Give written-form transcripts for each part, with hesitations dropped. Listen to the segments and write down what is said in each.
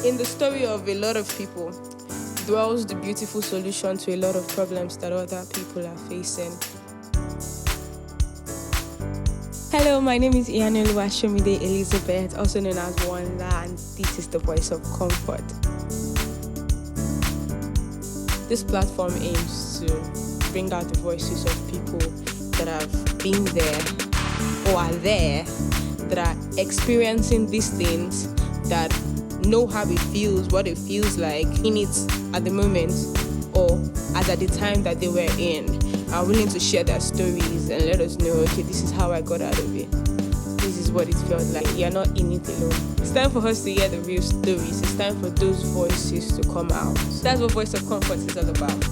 In the story of a lot of people dwells the beautiful solution to a lot of problems that other people are facing. Hello, my name is Iyanoluwa Shomide Elizabeth, also known as Wanda, and this is the Voice of Comfort. This platform aims to bring out the voices of people that have been there or are there, that are experiencing these things, that know how it feels, what it feels like in it at the moment or as at the time that they were in, are willing to share their stories and let us know, okay, this is how I got out of it. This is what it felt like. You're not in it alone. It's time for us to hear the real stories. It's time for those voices to come out. That's what Voice of Comfort is all about.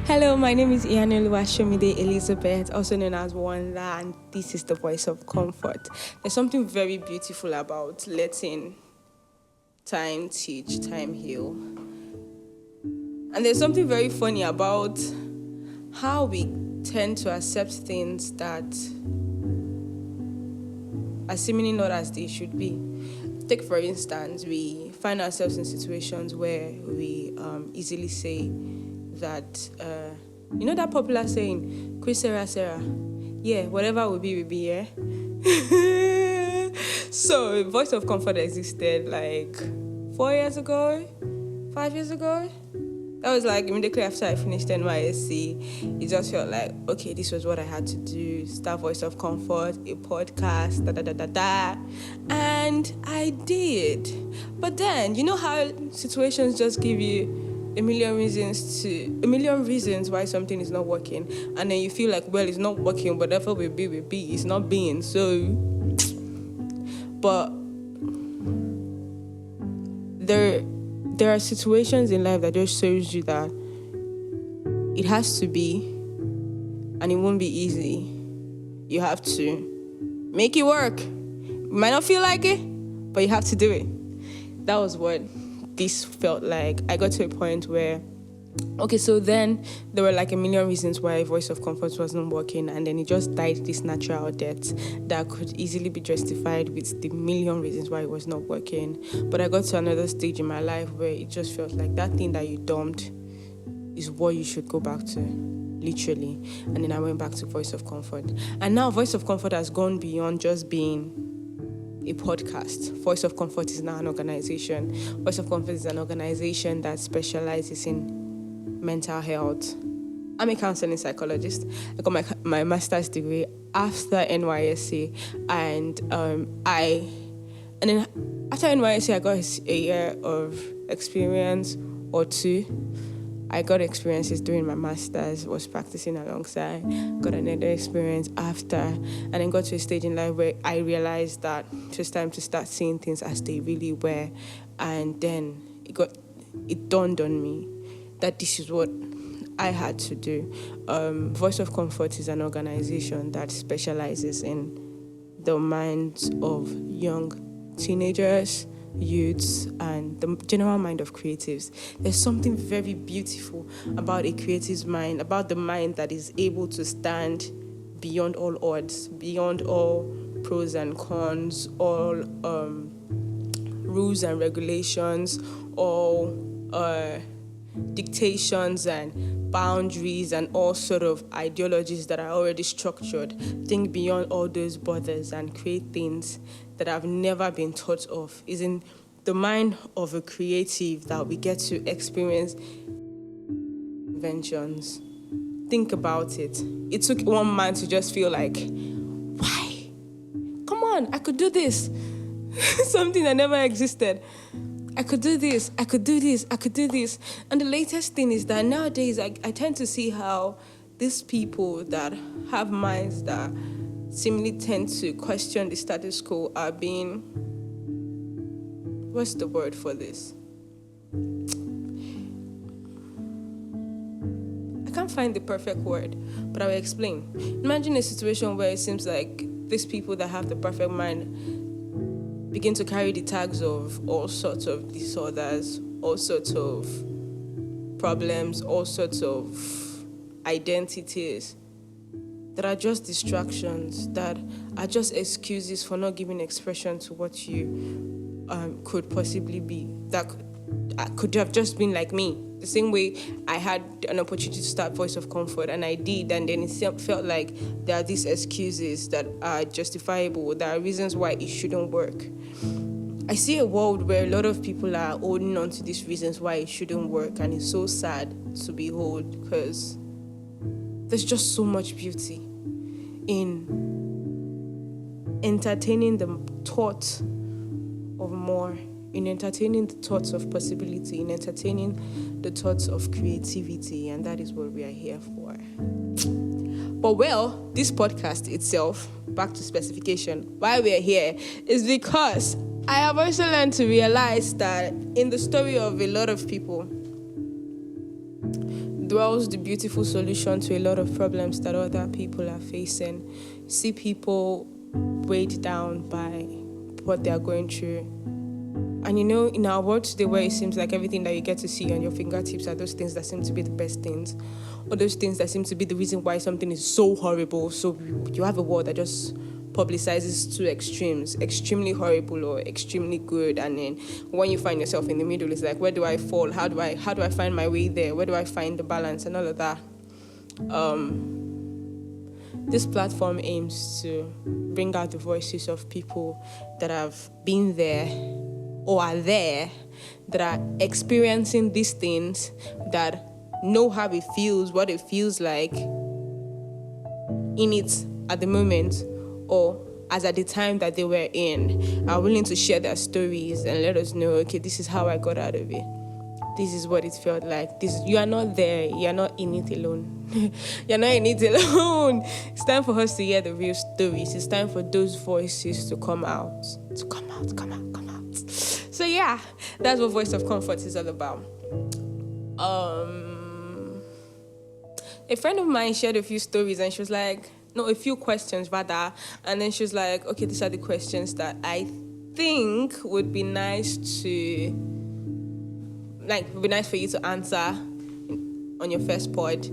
Hello, my name is Iyanoluwa Shomide Elizabeth, also known as Wanda, and this is the Voice of Comfort. There's something very beautiful about letting time teach, time heal. And there's something very funny about how we tend to accept things that are seemingly not as they should be. Take, for instance, we find ourselves in situations where we easily say that, you know that popular saying, Chris Sarah, yeah, whatever will be, yeah? So, Voice of Comfort existed like 4 years ago, 5 years ago. That was like immediately after I finished NYSC. It just felt like, okay, this was what I had to do. Start Voice of Comfort, a podcast, And I did. But then, you know how situations just give you a million reasons why something is not working. And then you feel like, well, it's not working, whatever will be, it's not being. So, but there are situations in life that just shows you that it has to be, and it won't be easy. You have to make it work. You might not feel like it, but you have to do it. That was what this felt like. I got to a point where, okay, so then there were like a million reasons why Voice of Comfort wasn't working, and then it just died this natural death that could easily be justified with the million reasons why it was not working. But I got to another stage in my life where it just felt like that thing that you dumped is what you should go back to, literally. And then I went back to Voice of Comfort. And now Voice of Comfort has gone beyond just being a podcast. Voice of Comfort is now an organization. Voice of Comfort is an organization that specializes in mental health. I'm a counseling psychologist. I got my master's degree after NYSC, and then after NYSC I got a year of experience or two. I got experiences during my master's, was practicing alongside, got another experience after, and then got to a stage in life where I realized that it was time to start seeing things as they really were, and then it dawned on me that this is what I had to do. Voice of Comfort is an organization that specializes in the minds of young teenagers, youths, and the general mind of creatives. There's something very beautiful about a creative's mind, about the mind that is able to stand beyond all odds, beyond all pros and cons, all rules and regulations, all dictations and boundaries and all sort of ideologies that are already structured. Think beyond all those borders and create things that have never been thought of. Is in the mind of a creative that we get to experience inventions. Think about it. It took one man to just feel like, why? Come on, I could do this. Something that never existed. I could do this. And the latest thing is that nowadays I tend to see how these people that have minds that seemingly tend to question the status quo are being, what's the word for this? I can't find the perfect word, but I will explain. Imagine a situation where it seems like these people that have the perfect mind begin to carry the tags of all sorts of disorders, all sorts of problems, all sorts of identities. that are just distractions, that are just excuses for not giving expression to what you could possibly be. That could have just been like me. The same way I had an opportunity to start Voice of Comfort, and I did, and then it felt like there are these excuses that are justifiable, there are reasons why it shouldn't work. I see a world where a lot of people are holding on to these reasons why it shouldn't work, and it's so sad to behold, because there's just so much beauty in entertaining the thought of more, in entertaining the thoughts of possibility, in entertaining the thoughts of creativity, and that is what we are here for. But well, this podcast itself, back to specification, why we are here is because I have also learned to realize that in the story of a lot of people dwells the beautiful solution to a lot of problems that other people are facing. See people weighed down by what they are going through. And in our world today, where it seems like everything that you get to see on your fingertips are those things that seem to be the best things, or those things that seem to be the reason why something is so horrible. So you have a world that just publicizes two extremes, extremely horrible or extremely good, and then when you find yourself in the middle, it's like, where do I fall? How do I find my way there? Where do I find the balance and all of that? This platform aims to bring out the voices of people that have been there or are there, that are experiencing these things, that know how it feels, what it feels like in it at the moment, or as at the time that they were in, are willing to share their stories and let us know, okay, this is how I got out of it. This is what it felt like. You are not there. You are not in it alone. You're not in it alone. It's time for us to hear the real stories. It's time for those voices to come out. Come out. So yeah, that's what Voice of Comfort is all about. A friend of mine shared a few stories, and she was like, no, a few questions rather, and then she was like, okay, these are the questions that I think would be nice for you to answer on your first pod.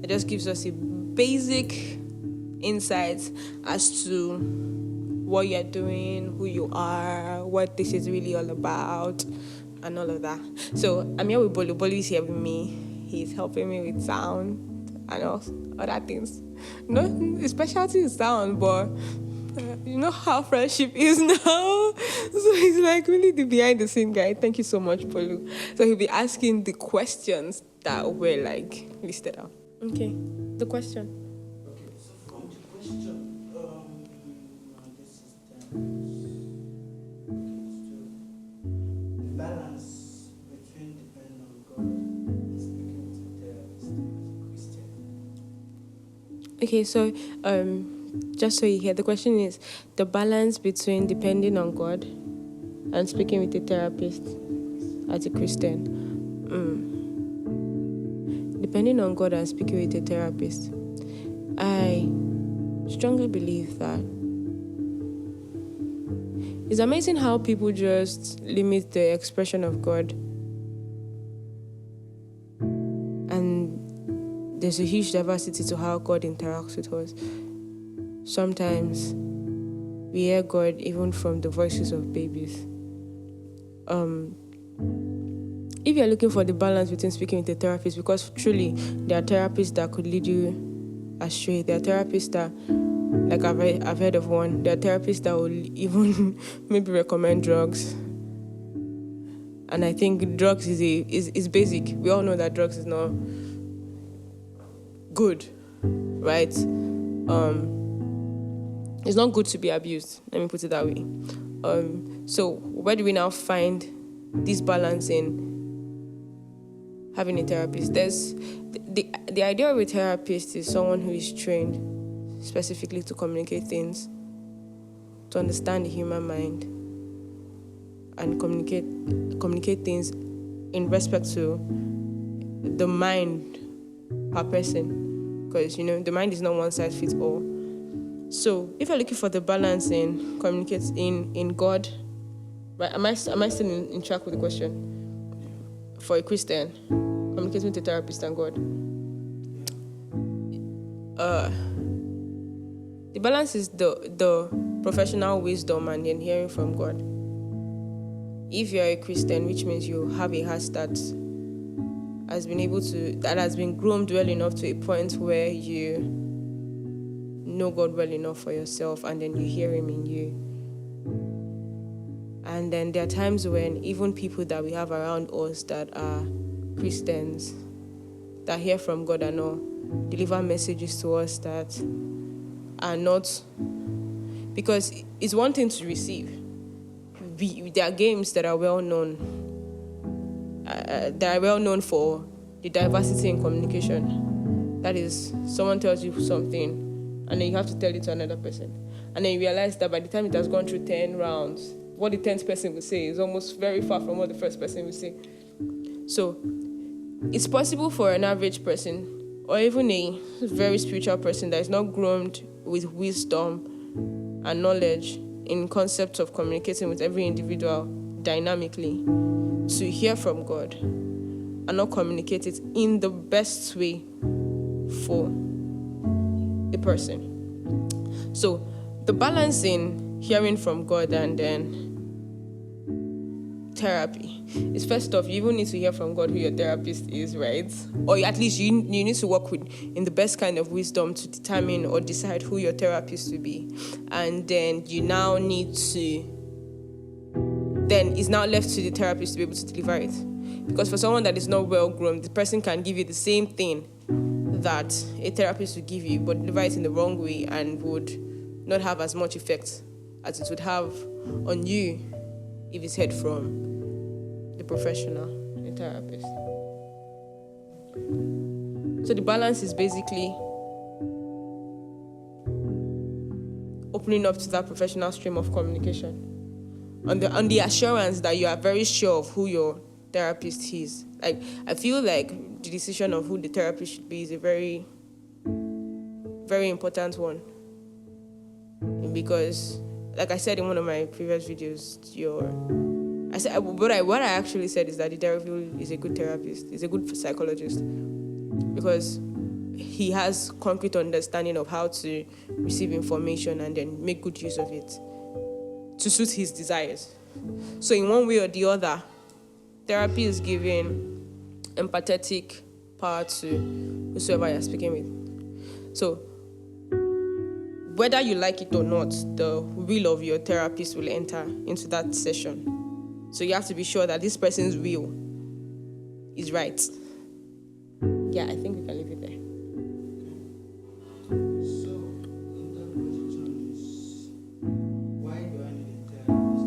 It just gives us a basic insight as to what you're doing, who you are, what this is really all about, and all of that. So I'm here with Bolu. Bolu is here with me. He's helping me with sound and all other things. No, his specialty is sound, but you know how friendship is now. So he's like really the behind the scene guy. Thank you so much, Bolu. So he'll be asking the questions that were like listed out. Okay, the question. Okay, so from the question, this is the balance between depending on God and speaking with a therapist as a Christian. Okay, so just so you hear, the question is the balance between depending on God and speaking with a therapist as a Christian. Depending on God and speaking with a therapist, I strongly believe that it's amazing how people just limit the expression of God, and there's a huge diversity to how God interacts with us. Sometimes we hear God even from the voices of babies. If you're looking for the balance between speaking with a therapist, because truly there are therapists that could lead you astray. There are therapists that, like I've heard of one, there are therapists that will even maybe recommend drugs. And I think drugs is basic. We all know that drugs is not good, right? It's not good to be abused. Let me put it that way. So where do we now find this balance in having a therapist? There's the idea of a therapist is someone who is trained specifically to communicate things, to understand the human mind, and communicate things in respect to the mind per person, because the mind is not one size fits all. So if you're looking for the balance in communicating in God, right? Am I still in track with the question? For a Christian, communicating with a therapist and God. The balance is the professional wisdom and then hearing from God. If you are a Christian, which means you have a heart that has been groomed well enough to a point where you know God well enough for yourself, and then you hear Him in you. And then there are times when even people that we have around us that are Christians, that hear from God and all, deliver messages to us that are not, because it's one thing to receive. There are games that are well known. They are well known for the diversity in communication. That is, someone tells you something, and then you have to tell it to another person. And then you realize that by the time it has gone through 10 rounds, what the 10th person will say is almost very far from what the first person will say. So, it's possible for an average person, or even a very spiritual person that is not groomed with wisdom and knowledge in concepts of communicating with every individual dynamically, to hear from God and not communicate it in the best way for a person. So the balance in hearing from God and then therapy is, first off, you even need to hear from God who your therapist is, right? Or at least you need to work in the best kind of wisdom to determine or decide who your therapist will be. And then you now need to, then it's now left to the therapist to be able to deliver it. Because for someone that is not well groomed, the person can give you the same thing that a therapist would give you, but deliver it in the wrong way and would not have as much effect as it would have on you if it's heard from the professional, the therapist. So the balance is basically opening up to that professional stream of communication on the assurance that you are very sure of who your therapist is. Like, I feel like the decision of who the therapist should be is a very, very important one, because, like I said in one of my previous videos, what I actually said is that the therapist is a good therapist, is a good psychologist, because he has concrete understanding of how to receive information and then make good use of it to suit his desires. So in one way or the other, therapy is giving empathetic power to whosoever you're speaking with. So whether you like it or not, the will of your therapist will enter into that session. So you have to be sure that this person's will is right. Yeah, I think we can leave it there. So, another question is, why do I need a therapist?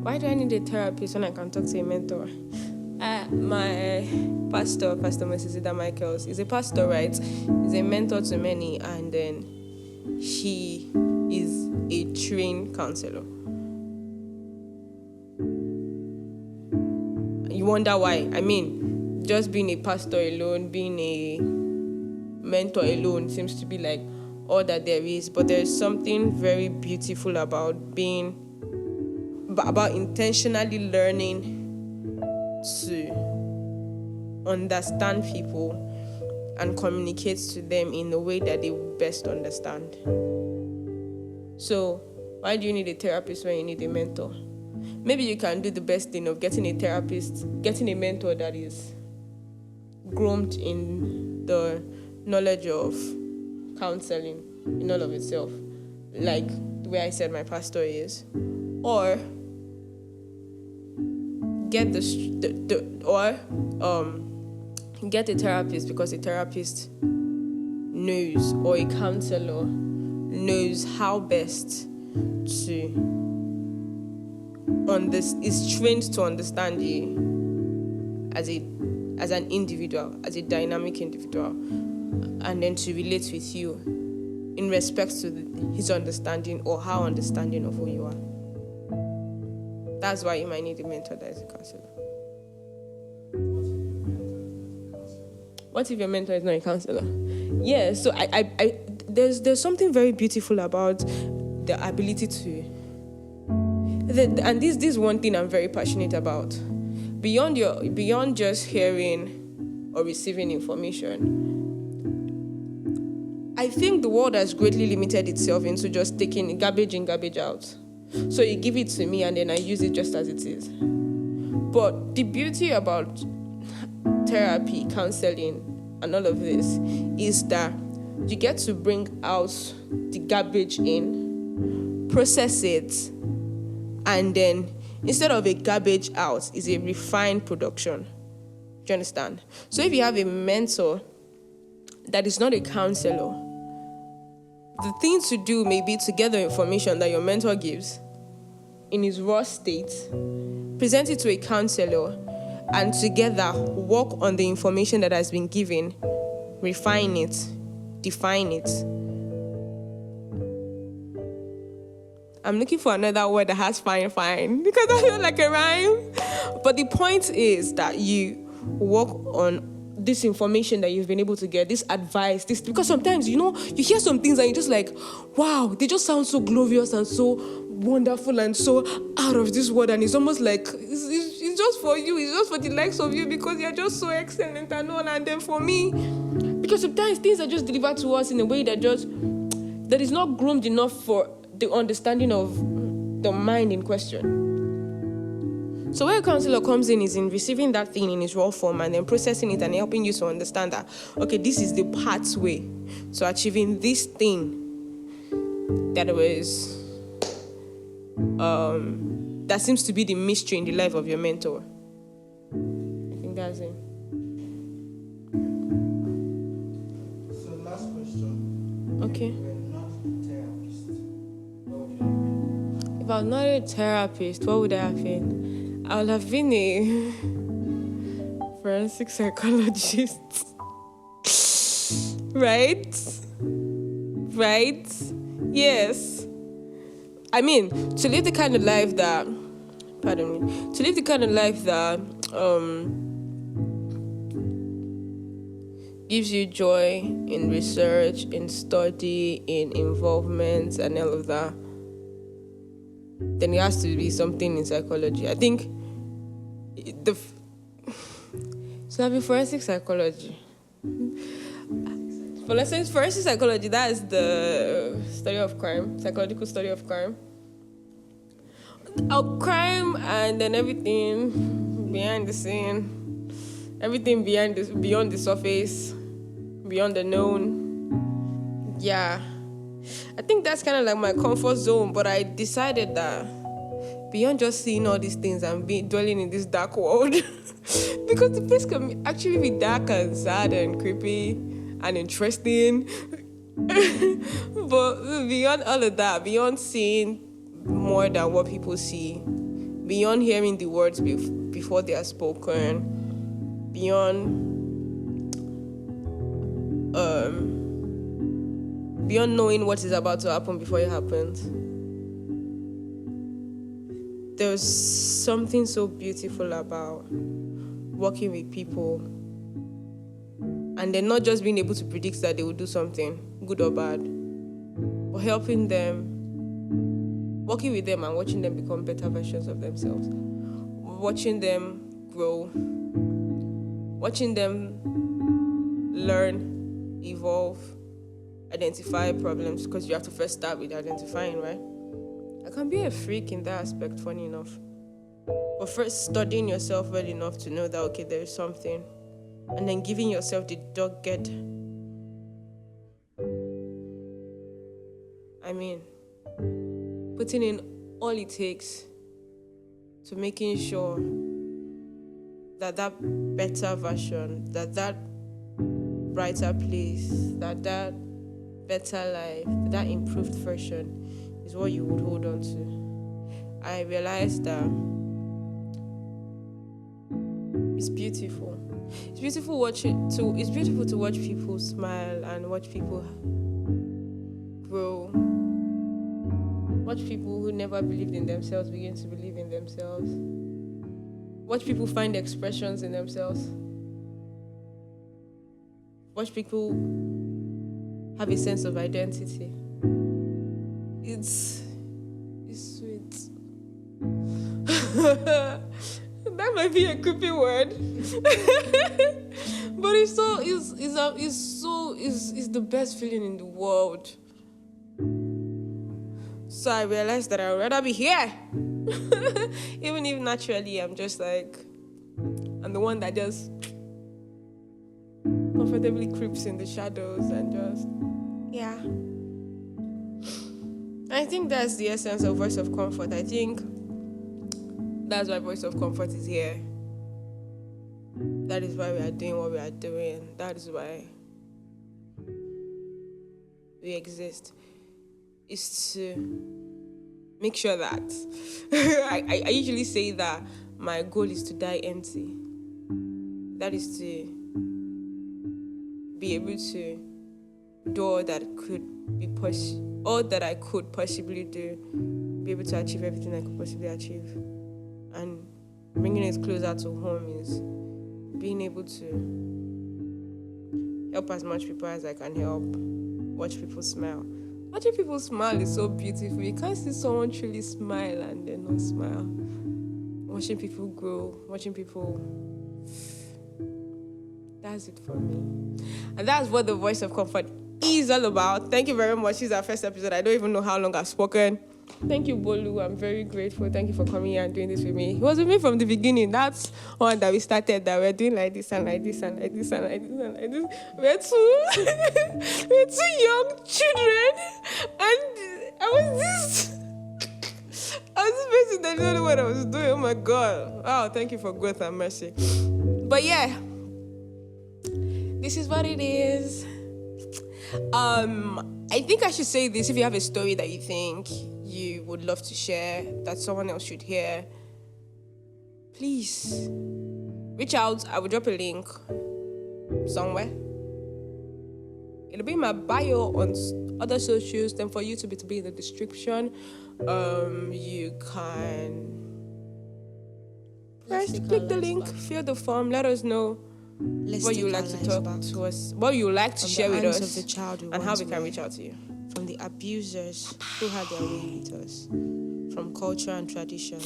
Why do I need a therapist when I can talk to a mentor? My pastor, Pastor Moses Michaels, is a pastor, right? He's a mentor to many, and then he is a trained counselor. You wonder why? I mean, just being a pastor alone, being a mentor alone seems to be like all that there is, but there is something very beautiful about intentionally learning to understand people and communicate to them in a way that they best understand. So, why do you need a therapist when you need a mentor? Maybe you can do the best thing of getting a mentor that is groomed in the knowledge of counseling in all of itself, like the way I said my pastor is, or get get a therapist, because a therapist knows, or a counselor knows how best to is trained to understand you as an individual, as a dynamic individual, and then to relate with you in respect to his understanding or her understanding of who you are. That's why you might need a mentor that is a counselor. What if your mentor is not a counselor? Yeah, so there's something very beautiful about the ability to, and this is one thing I'm very passionate about. Beyond just hearing or receiving information, I think the world has greatly limited itself into just taking garbage in, garbage out. So you give it to me and then I use it just as it is. But the beauty about therapy, counseling, and all of this is that you get to bring out the garbage in, process it, and then instead of a garbage out, is a refined production. Do you understand? So if you have a mentor that is not a counselor, the thing to do may be to get the information that your mentor gives in his raw state, present it to a counselor, and together work on the information that has been given, refine it, define it. I'm looking for another word that has fine, because I feel like a rhyme. But the point is that you work on this information that you've been able to get, this advice, this, because sometimes, you hear some things and you're just like, wow, they just sound so glorious and so wonderful and so out of this world, and it's almost like it's just for you, it's just for the likes of you because you're just so excellent and all. And then for me, because sometimes things are just delivered to us in a way that is not groomed enough for the understanding of the mind in question. So where a counselor comes in is in receiving that thing in its raw form and then processing it and helping you to understand that, okay, this is the pathway to achieving this thing that was that seems to be the mystery in the life of your mentor. I think that's it. So last question. Okay. If you were not a therapist, what would you have been? If I was not a therapist, what would I have been? I would have been a forensic psychologist. Right? Yes. I mean, to live the kind of life that gives you joy in research, in study, in involvement, and all of that, then it has to be something in psychology. I think so I've been forensic psychology. For lessons, forensic psychology, that is the study of crime, psychological study of crime. Crime and then everything behind the scene, everything beyond the surface, beyond the known. Yeah. I think that's kind of like my comfort zone, but I decided that beyond just seeing all these things and dwelling in this dark world, because the place can actually be dark and sad and creepy and interesting. But beyond all of that, beyond seeing more than what people see, beyond hearing the words before they are spoken, beyond knowing what is about to happen before it happens, there's something so beautiful about working with people and then not just being able to predict that they will do something, good or bad, but helping them, working with them and watching them become better versions of themselves, watching them grow, watching them learn, evolve, identify problems, because you have to first start with identifying, right? I can be a freak in that aspect, funny enough. But first, studying yourself well enough to know that, okay, there is something, and then giving yourself the dogged, putting in all it takes to making sure that better version, that brighter place, that better life, that improved version is what you would hold on to. I realized that it's beautiful. It's beautiful to watch people smile and watch people grow. Watch people who never believed in themselves begin to believe in themselves. Watch people find expressions in themselves. Watch people have a sense of identity. It's sweet. That might be a creepy word. But it's so is the best feeling in the world. So I realized that I'd rather be here. Even if naturally I'm just like, I'm the one that just comfortably creeps in the shadows and just, yeah. I think that's the essence of Voice of Comfort. I think that's why Voice of Comfort is here. That is why we are doing what we are doing. That is why we exist. Is to make sure that I usually say that my goal is to die empty. That is to be able to do all that I could possibly do, be able to achieve everything I could possibly achieve. And bringing it closer to home is being able to help as much people as I can help, watch people smile. Watching people smile is so beautiful. You can't see someone truly smile and then not smile. Watching people grow, watching people... That's it for me. And that's what the Voice of Comfort is all about. Thank you very much. This is our first episode. I don't even know how long I've spoken. Thank you, Bolu. I'm very grateful. Thank you for coming here and doing this with me. He was with me from the beginning. That's one that we started, that we're doing like this and like this and like this and like this and like this. We're two young children. And I was this person that didn't know what I was doing. Oh my God. Oh, thank you for growth and mercy. But yeah, this is what it is. I think I should say this. If you have a story that you think you would love to share, that someone else should hear, please reach out. I will drop a link somewhere. It'll be in my bio on other socials. Then for you to be in the description, you can click the link, fill the form, let us know what you like to talk to us, what you like to share with us, and how we can reach out to you. From the abusers who had their way with us, from culture and tradition.